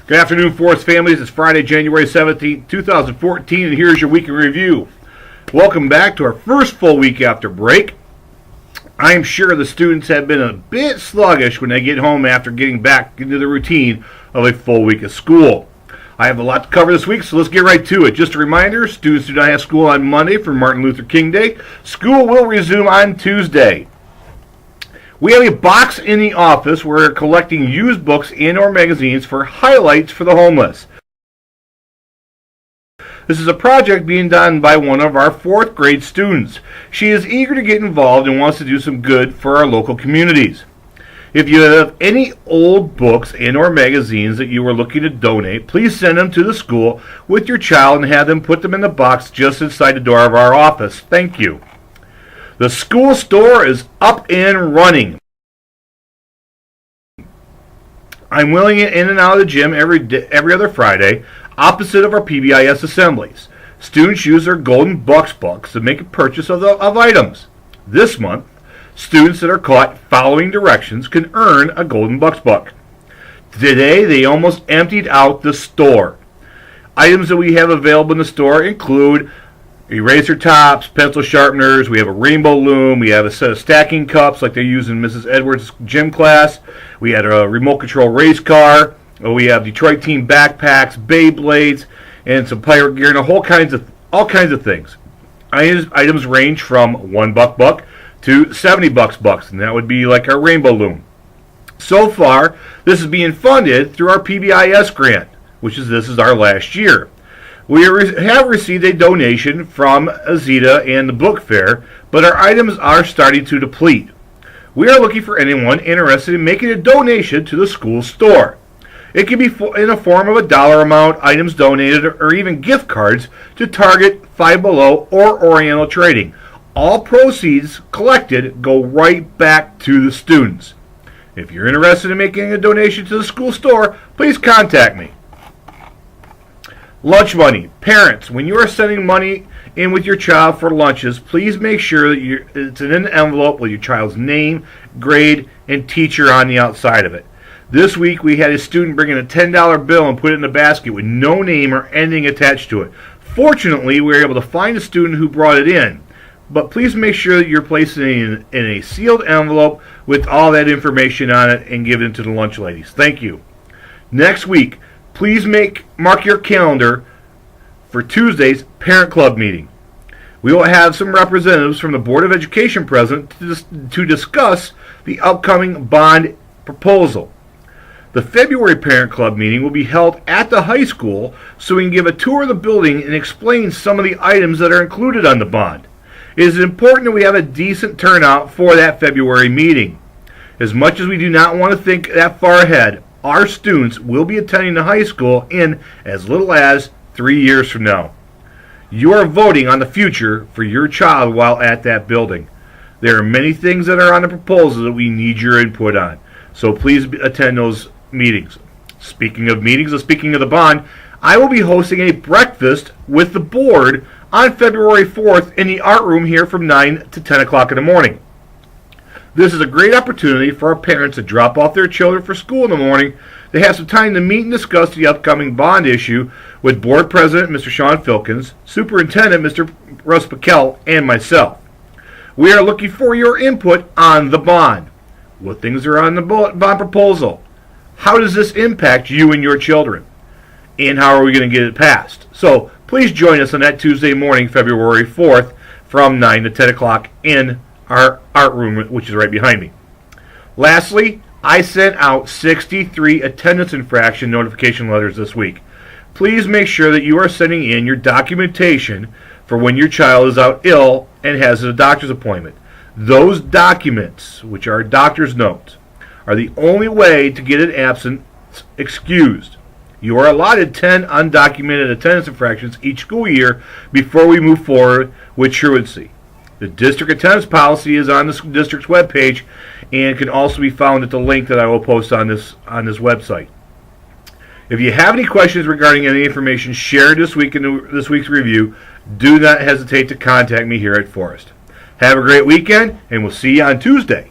Good afternoon, Forest families. It's Friday, January 17th, 2014, and here's your week in review. Welcome back to our first full week after break. I am sure the students have been a bit sluggish when they get home after getting back into the routine of a full week of school. I have a lot to cover this week, so let's get right to it. Just a reminder, students do not have school on Monday for Martin Luther King Day. School will resume on Tuesday. We have a box in the office where we're collecting used books and or magazines for highlights for the homeless. This is a project being done by one of our 4th grade students. She is eager to get involved and wants to do some good for our local communities. If you have any old books and or magazines that you are looking to donate, please send them to the school with your child and have them put them in the box just inside the door of our office. Thank you. The school store is up and running. I'm wheeling it in and out of the gym every other Friday, opposite of our PBIS assemblies. Students use their Golden Bucks bucks to make a purchase of items. This month, students that are caught following directions can earn a Golden Bucks buck. Today, they almost emptied out the store. Items that we have available in the store include eraser tops, pencil sharpeners, we have a rainbow loom, we have a set of stacking cups like they use in Mrs. Edwards' gym class, we had a remote control race car, we have Detroit team backpacks, Beyblades, and some pirate gear, and all kinds of things. Items range from $1 buck to $70 and that would be like our rainbow loom. So far, this is being funded through our PBIS grant, this is our last year. We have received a donation from Azita and the book fair, but our items are starting to deplete. We are looking for anyone interested in making a donation to the school store. It can be in the form of a dollar amount, items donated, or even gift cards to Target, Five Below, or Oriental Trading. All proceeds collected go right back to the students. If you're interested in making a donation to the school store, please contact me. Lunch money. Parents, when you are sending money in with your child for lunches, please make sure that it's in an envelope with your child's name, grade, and teacher on the outside of it. This week, we had a student bring in a $10 bill and put it in a basket with no name or anything attached to it. Fortunately, we were able to find a student who brought it in. But please make sure that you're placing it in a sealed envelope with all that information on it and give it to the lunch ladies. Thank you. Next week, please mark your calendar for Tuesday's Parent Club meeting. We will have some representatives from the Board of Education present to discuss the upcoming bond proposal. The February Parent Club meeting will be held at the high school so we can give a tour of the building and explain some of the items that are included on the bond. It is important that we have a decent turnout for that February meeting. As much as we do not want to think that far ahead, our students will be attending the high school in as little as 3 years from now. You are voting on the future for your child while at that building. There are many things that are on the proposal that we need your input on, so please attend those meetings. Speaking of meetings and speaking of the bond, I will be hosting a breakfast with the board on February 4th in the art room here from 9 to 10 o'clock in the morning. This is a great opportunity for our parents to drop off their children for school in the morning. They have some time to meet and discuss the upcoming bond issue with Board President Mr. Sean Filkins, Superintendent Mr. Russ Piquel, and myself. We are looking for your input on the bond. What things are on the bond proposal? How does this impact you and your children? And how are we going to get it passed? So please join us on that Tuesday morning, February 4th, from 9 to 10 o'clock in our art room, which is right behind me. Lastly, I sent out 63 attendance infraction notification letters this week. Please make sure that you are sending in your documentation for when your child is out ill and has a doctor's appointment. Those documents, which are doctor's notes, are the only way to get an absence excused. You are allotted 10 undocumented attendance infractions each school year before we move forward with truancy. The district attendance policy is on the district's webpage and can also be found at the link that I will post on this website. If you have any questions regarding any information shared this week in this week's review, do not hesitate to contact me here at Forest. Have a great weekend, and we'll see you on Tuesday.